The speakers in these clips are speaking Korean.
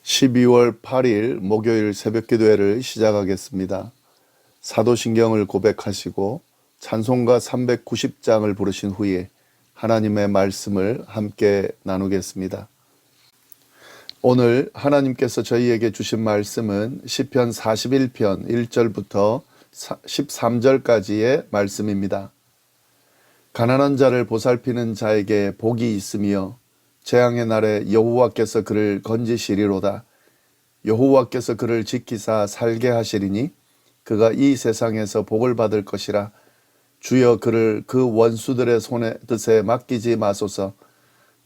12월 8일 목요일 새벽기도회를 시작하겠습니다. 사도신경을 고백하시고 찬송가 390장을 부르신 후에 하나님의 말씀을 함께 나누겠습니다. 오늘 하나님께서 저희에게 주신 말씀은 시편 41편 1절부터 13절까지의 말씀입니다. 가난한 자를 보살피는 자에게 복이 있으며 재앙의 날에 여호와께서 그를 건지시리로다. 여호와께서 그를 지키사 살게 하시리니 그가 이 세상에서 복을 받을 것이라. 주여 그를 그 원수들의 손에 뜻에 맡기지 마소서.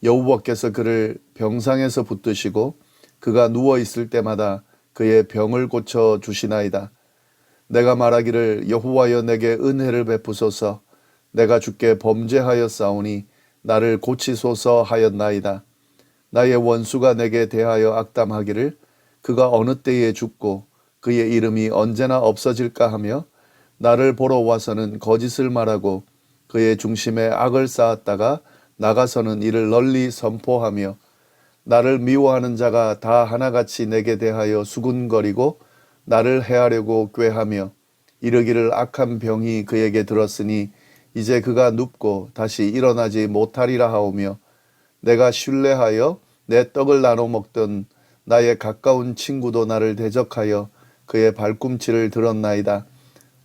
여호와께서 그를 병상에서 붙드시고 그가 누워 있을 때마다 그의 병을 고쳐 주시나이다. 내가 말하기를 여호와여 내게 은혜를 베푸소서. 내가 주께 범죄하였사오니 나를 고치소서 하였나이다. 나의 원수가 내게 대하여 악담하기를 그가 어느 때에 죽고 그의 이름이 언제나 없어질까 하며 나를 보러 와서는 거짓을 말하고 그의 중심에 악을 쌓았다가 나가서는 이를 널리 선포하며 나를 미워하는 자가 다 하나같이 내게 대하여 수군거리고 나를 해하려고 꾀하며 이르기를 악한 병이 그에게 들었으니 이제 그가 눕고 다시 일어나지 못하리라 하오며 내가 신뢰하여 내 떡을 나눠 먹던 나의 가까운 친구도 나를 대적하여 그의 발꿈치를 들었나이다.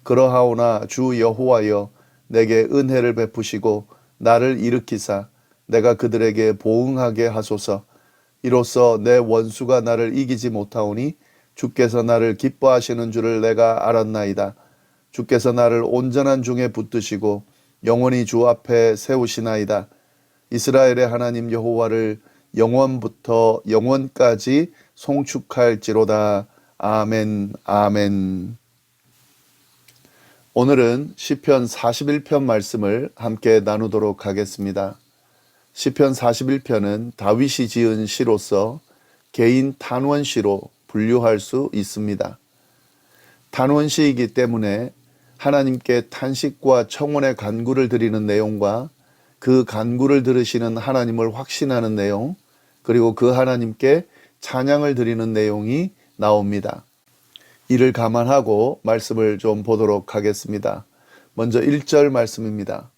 그러하오나 주 여호와여 내게 은혜를 베푸시고 나를 일으키사 내가 그들에게 보응하게 하소서. 이로써 내 원수가 나를 이기지 못하오니 주께서 나를 기뻐하시는 줄을 내가 알았나이다. 주께서 나를 온전한 중에 붙드시고 영원히 주 앞에 세우시나이다. 이스라엘의 하나님 여호와를 영원부터 영원까지 송축할지로다. 아멘, 아멘. 오늘은 시편 41편 말씀을 함께 나누도록 하겠습니다. 시편 41편은 다윗이 지은 시로서 개인 탄원시로 분류할 수 있습니다. 탄원시이기 때문에 하나님께 탄식과 청혼의 간구를 드리는 내용과 그 간구를 들으시는 하나님을 확신하는 내용, 그리고 그 하나님께 찬양을 드리는 내용이 나옵니다. 이를 감안하고 말씀을 좀 보도록 하겠습니다. 먼저 1절 말씀입니다.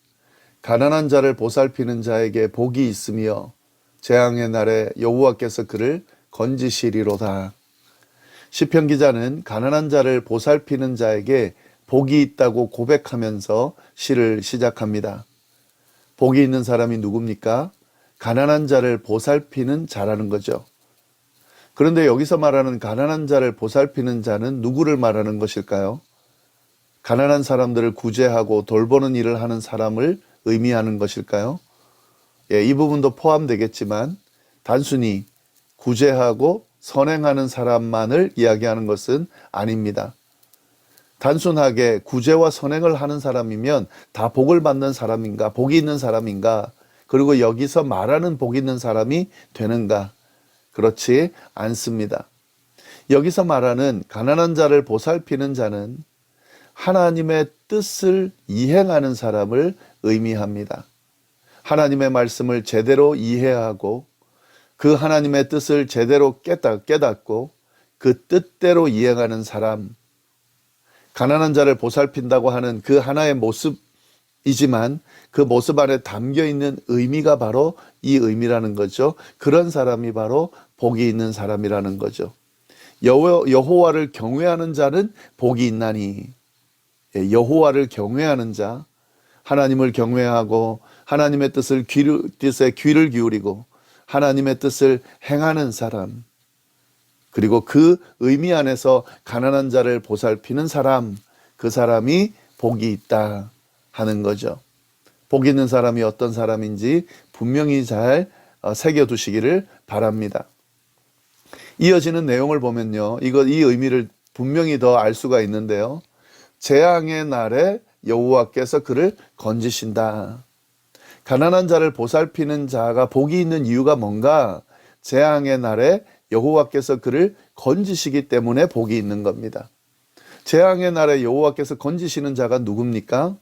가난한 자를 보살피는 자에게 복이 있으며 재앙의 날에 여호와께서 그를 건지시리로다. 시편 기자는 가난한 자를 보살피는 자에게 복이 있다고 고백하면서 시를 시작합니다. 복이 있는 사람이 누굽니까? 가난한 자를 보살피는 자라는 거죠. 그런데 여기서 말하는 가난한 자를 보살피는 자는 누구를 말하는 것일까요? 가난한 사람들을 구제하고 돌보는 일을 하는 사람을 의미하는 것일까요? 이 부분도 포함되겠지만 단순히 구제하고 선행하는 사람만을 이야기하는 것은 아닙니다. 단순하게 구제와 선행을 하는 사람이면 다 복을 받는 사람인가, 복이 있는 사람인가, 그리고 여기서 말하는 복이 있는 사람이 되는가? 그렇지 않습니다. 여기서 말하는 가난한 자를 보살피는 자는 하나님의 뜻을 이행하는 사람을 의미합니다. 하나님의 말씀을 제대로 이해하고 그 하나님의 뜻을 제대로 깨닫고 그 뜻대로 이행하는 사람, 가난한 자를 보살핀다고 하는 그 하나의 모습이지만 그 모습 안에 담겨 있는 의미가 바로 이 의미라는 거죠. 그런 사람이 바로 복이 있는 사람이라는 거죠. 여호와를 경외하는 자는 복이 있나니. 여호와를 경외하는 자, 하나님을 경외하고 하나님의 뜻에 귀를 기울이고 하나님의 뜻을 행하는 사람, 그리고 그 의미 안에서 가난한 자를 보살피는 사람, 그 사람이 복이 있다 하는 거죠. 복 있는 사람이 어떤 사람인지 분명히 잘 새겨두시기를 바랍니다. 이어지는 내용을 보면요, 이 의미를 분명히 더 알 수가 있는데요. 재앙의 날에 여호와께서 그를 건지신다. 가난한 자를 보살피는 자가 복이 있는 이유가 뭔가? 재앙의 날에 여호와께서 그를 건지시기 때문에 복이 있는 겁니다. 재앙의 날에 여호와께서 건지시는 자가 누굽니까?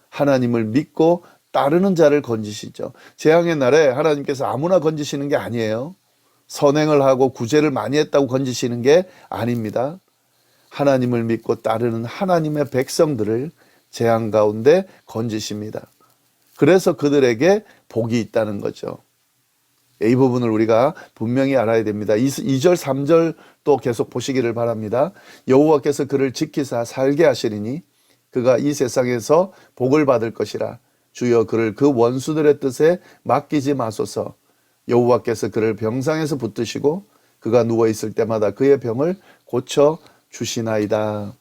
하나님을 믿고 따르는 자를 건지시죠. 재앙의 날에 하나님께서 아무나 건지시는 게 아니에요. 선행을 하고 구제를 많이 했다고 건지시는 게 아닙니다. 하나님을 믿고 따르는 하나님의 백성들을 재앙 가운데 건지십니다. 그래서 그들에게 복이 있다는 거죠. 이 부분을 우리가 분명히 알아야 됩니다. 2절 3절 또 계속 보시기를 바랍니다. 여호와께서 그를 지키사 살게 하시리니 그가 이 세상에서 복을 받을 것이라. 주여 그를 그 원수들의 뜻에 맡기지 마소서. 여호와께서 그를 병상에서 붙드시고 그가 누워있을 때마다 그의 병을 고쳐 주시나이다.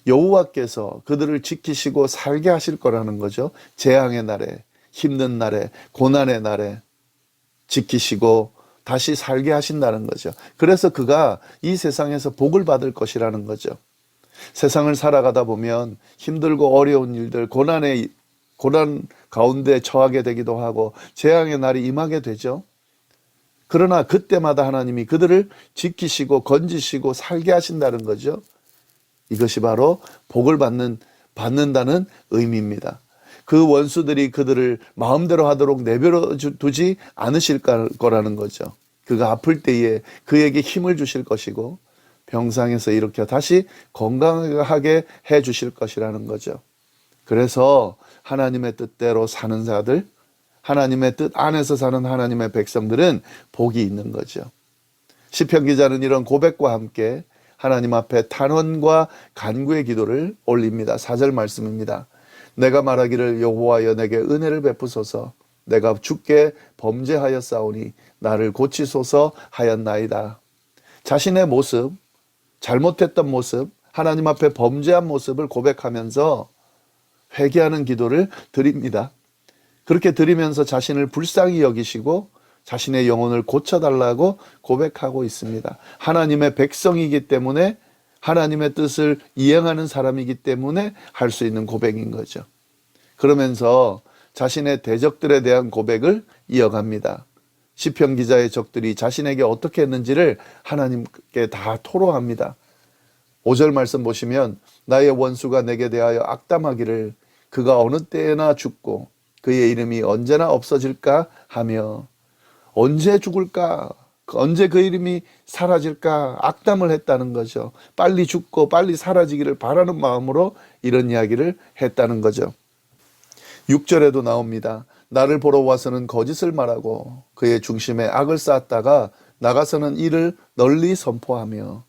여호와께서 그들을 지키시고 살게 하실 거라는 거죠. 재앙의 날에, 힘든 날에, 고난의 날에 지키시고 다시 살게 하신다는 거죠. 그래서 그가 이 세상에서 복을 받을 것이라는 거죠. 세상을 살아가다 보면 힘들고 어려운 일들, 고난 가운데 처하게 되기도 하고 재앙의 날이 임하게 되죠. 그러나 그때마다 하나님이 그들을 지키시고 건지시고 살게 하신다는 거죠. 이것이 바로 복을 받는다는 의미입니다. 그 원수들이 그들을 마음대로 하도록 내버려 두지 않으실 거라는 거죠. 그가 아플 때에 그에게 힘을 주실 것이고 병상에서 일으켜 다시 건강하게 해 주실 것이라는 거죠. 그래서 하나님의 뜻대로 사는 자들, 하나님의 뜻 안에서 사는 하나님의 백성들은 복이 있는 거죠. 시편 기자는 이런 고백과 함께 하나님 앞에 탄원과 간구의 기도를 올립니다. 4절 말씀입니다. 내가 말하기를 여호와여 내게 은혜를 베푸소서. 내가 주께 범죄하였사오니 나를 고치소서 하였나이다. 자신의 모습, 잘못했던 모습, 하나님 앞에 범죄한 모습을 고백하면서 회개하는 기도를 드립니다. 그렇게 드리면서 자신을 불쌍히 여기시고 자신의 영혼을 고쳐달라고 고백하고 있습니다. 하나님의 백성이기 때문에 하나님의 뜻을 이행하는 사람이기 때문에 할 수 있는 고백인 거죠. 그러면서 자신의 대적들에 대한 고백을 이어갑니다. 시편 기자의 적들이 자신에게 어떻게 했는지를 하나님께 다 토로합니다. 5절 말씀 보시면 나의 원수가 내게 대하여 악담하기를 그가 어느 때나 죽고 그의 이름이 언제나 없어질까 하며 언제 죽을까? 언제 그 이름이 사라질까? 악담을 했다는 거죠. 빨리 죽고 빨리 사라지기를 바라는 마음으로 이런 이야기를 했다는 거죠. 6절에도 나옵니다. 나를 보러 와서는 거짓을 말하고 그의 중심에 악을 쌓았다가 나가서는 이를 널리 선포하며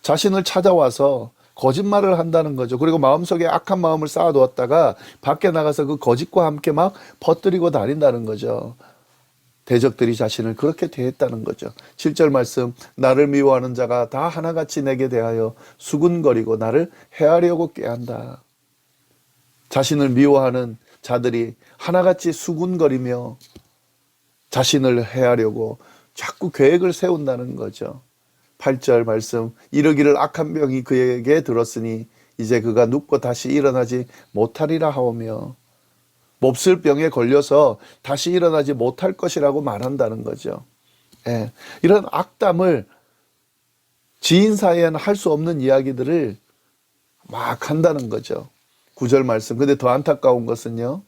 자신을 찾아와서 거짓말을 한다는 거죠. 그리고 마음속에 악한 마음을 쌓아두었다가 밖에 나가서 그 거짓과 함께 막 퍼뜨리고 다닌다는 거죠. 대적들이 자신을 그렇게 대했다는 거죠. 7절 말씀 나를 미워하는 자가 다 하나같이 내게 대하여 수군거리고 나를 해하려고 꾀한다. 자신을 미워하는 자들이 하나같이 수군거리며 자신을 해하려고 자꾸 계획을 세운다는 거죠. 8절 말씀 이르기를 악한 병이 그에게 들었으니 이제 그가 눕고 다시 일어나지 못하리라 하오며 몹쓸 병에 걸려서 다시 일어나지 못할 것이라고 말한다는 거죠. 예, 이런 악담을 지인 사이에는 할 수 없는 이야기들을 막 한다는 거죠. 9절 말씀. 근데 더 안타까운 것은요.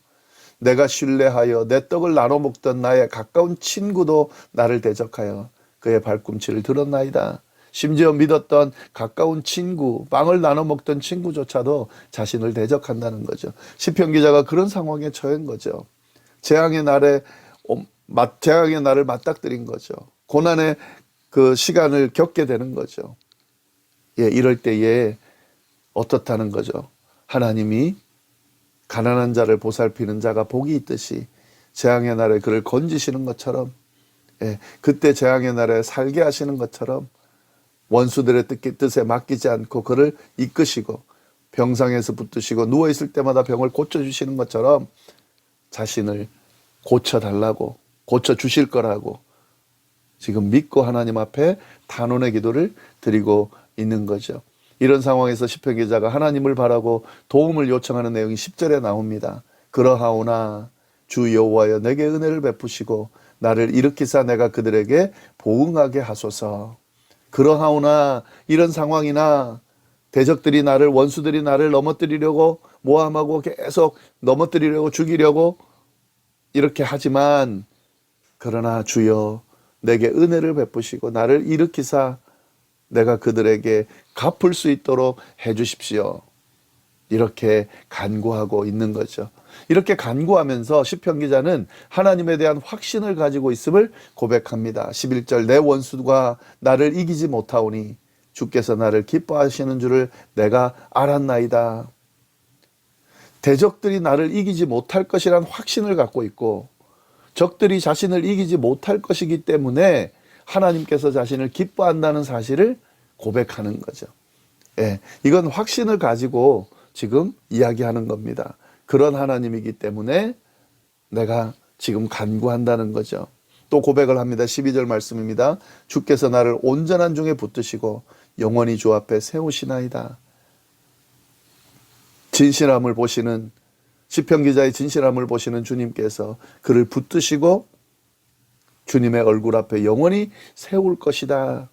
내가 신뢰하여 내 떡을 나눠 먹던 나의 가까운 친구도 나를 대적하여 그의 발꿈치를 들었나이다. 심지어 믿었던 가까운 친구, 빵을 나눠 먹던 친구조차도 자신을 대적한다는 거죠. 시편 기자가 그런 상황에 처한 거죠. 재앙의 날을 맞닥뜨린 거죠. 고난의 그 시간을 겪게 되는 거죠. 예, 이럴 때에 어떻다는 거죠. 하나님이 가난한 자를 보살피는 자가 복이 있듯이 재앙의 날에 그를 건지시는 것처럼, 예, 그때 재앙의 날에 살게 하시는 것처럼 원수들의 뜻에 맡기지 않고 그를 이끄시고 병상에서 붙드시고 누워있을 때마다 병을 고쳐주시는 것처럼 자신을 고쳐달라고, 고쳐주실 거라고 지금 믿고 하나님 앞에 단원의 기도를 드리고 있는 거죠. 이런 상황에서 시편 기자가 하나님을 바라고 도움을 요청하는 내용이 10절에 나옵니다. 그러하오나 주 여호와여 내게 은혜를 베푸시고 나를 일으키사 내가 그들에게 보응하게 하소서. 그러하오나 이런 상황이나 대적들이 나를, 원수들이 나를 넘어뜨리려고 모함하고 계속 넘어뜨리려고 죽이려고 이렇게 하지만 그러나 주여 내게 은혜를 베푸시고 나를 일으키사 내가 그들에게 갚을 수 있도록 해주십시오. 이렇게 간구하고 있는 거죠. 이렇게 간구하면서 시편 기자는 하나님에 대한 확신을 가지고 있음을 고백합니다. 11절 내 원수가 나를 이기지 못하오니 주께서 나를 기뻐하시는 줄을 내가 알았나이다. 대적들이 나를 이기지 못할 것이란 확신을 갖고 있고 적들이 자신을 이기지 못할 것이기 때문에 하나님께서 자신을 기뻐한다는 사실을 고백하는 거죠. 예, 이건 확신을 가지고 지금 이야기하는 겁니다. 그런 하나님이기 때문에 내가 지금 간구한다는 거죠. 또 고백을 합니다. 12절 말씀입니다. 주께서 나를 온전한 중에 붙드시고 영원히 주 앞에 세우시나이다. 진실함을 보시는 시편 기자의 진실함을 보시는 주님께서 그를 붙드시고 주님의 얼굴 앞에 영원히 세울 것이다.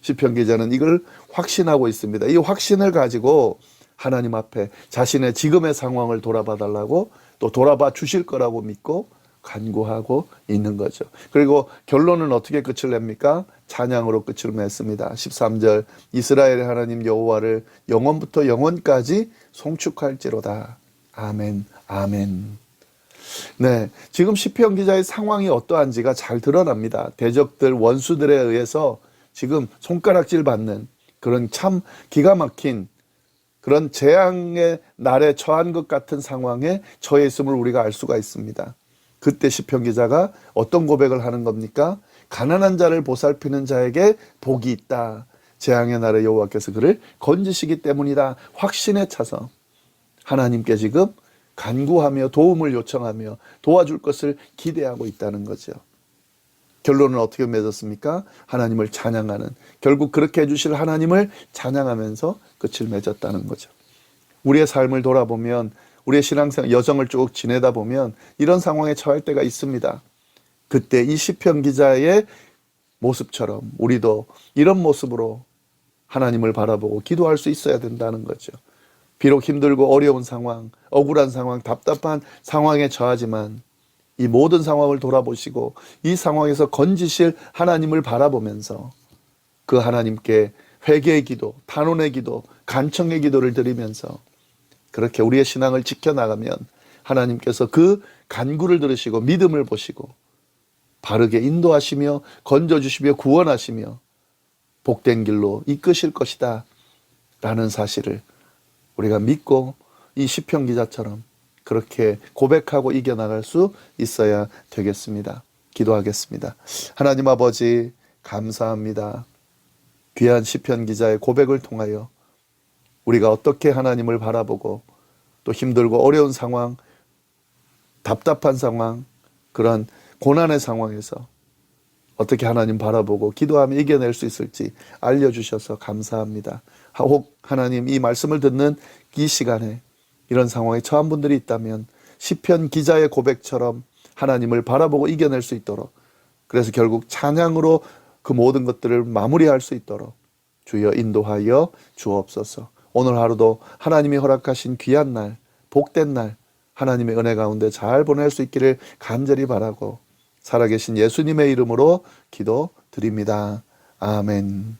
시편 기자는 이걸 확신하고 있습니다. 이 확신을 가지고 하나님 앞에 자신의 지금의 상황을 돌아봐 달라고 또 돌아봐 주실 거라고 믿고 간구하고 있는 거죠. 그리고 결론은 어떻게 끝을 냅니까? 찬양으로 끝을 맺습니다. 13절 이스라엘의 하나님 여호와를 영원부터 영원까지 송축할지로다. 아멘, 아멘. 네, 지금 시편 기자의 상황이 어떠한지가 잘 드러납니다. 대적들, 원수들에 의해서 지금 손가락질 받는 그런 참 기가 막힌 그런 재앙의 날에 처한 것 같은 상황에 처해 있음을 우리가 알 수가 있습니다. 그때 시편 기자가 어떤 고백을 하는 겁니까? 가난한 자를 보살피는 자에게 복이 있다. 재앙의 날에 여호와께서 그를 건지시기 때문이다. 확신에 차서 하나님께 지금 간구하며 도움을 요청하며 도와줄 것을 기대하고 있다는 거죠. 결론은 어떻게 맺었습니까? 하나님을 찬양하는, 결국 그렇게 해주실 하나님을 찬양하면서 끝을 맺었다는 거죠. 우리의 삶을 돌아보면, 우리의 신앙생 여정을 쭉 지내다 보면 이런 상황에 처할 때가 있습니다. 그때 이 시편 기자의 모습처럼 우리도 이런 모습으로 하나님을 바라보고 기도할 수 있어야 된다는 거죠. 비록 힘들고 어려운 상황, 억울한 상황, 답답한 상황에 처하지만 이 모든 상황을 돌아보시고 이 상황에서 건지실 하나님을 바라보면서 그 하나님께 회개의 기도, 탄원의 기도, 간청의 기도를 드리면서 그렇게 우리의 신앙을 지켜나가면 하나님께서 그 간구를 들으시고 믿음을 보시고 바르게 인도하시며 건져주시며 구원하시며 복된 길로 이끄실 것이다 라는 사실을 우리가 믿고 이 시편 기자처럼 그렇게 고백하고 이겨나갈 수 있어야 되겠습니다. 기도하겠습니다. 하나님 아버지 감사합니다. 귀한 시편 기자의 고백을 통하여 우리가 어떻게 하나님을 바라보고 또 힘들고 어려운 상황, 답답한 상황, 그런 고난의 상황에서 어떻게 하나님 바라보고 기도하며 이겨낼 수 있을지 알려주셔서 감사합니다. 혹 하나님 이 말씀을 듣는 이 시간에 이런 상황에 처한 분들이 있다면 시편 기자의 고백처럼 하나님을 바라보고 이겨낼 수 있도록, 그래서 결국 찬양으로 그 모든 것들을 마무리할 수 있도록 주여 인도하여 주옵소서. 오늘 하루도 하나님이 허락하신 귀한 날, 복된 날, 하나님의 은혜 가운데 잘 보낼 수 있기를 간절히 바라고 살아계신 예수님의 이름으로 기도드립니다. 아멘.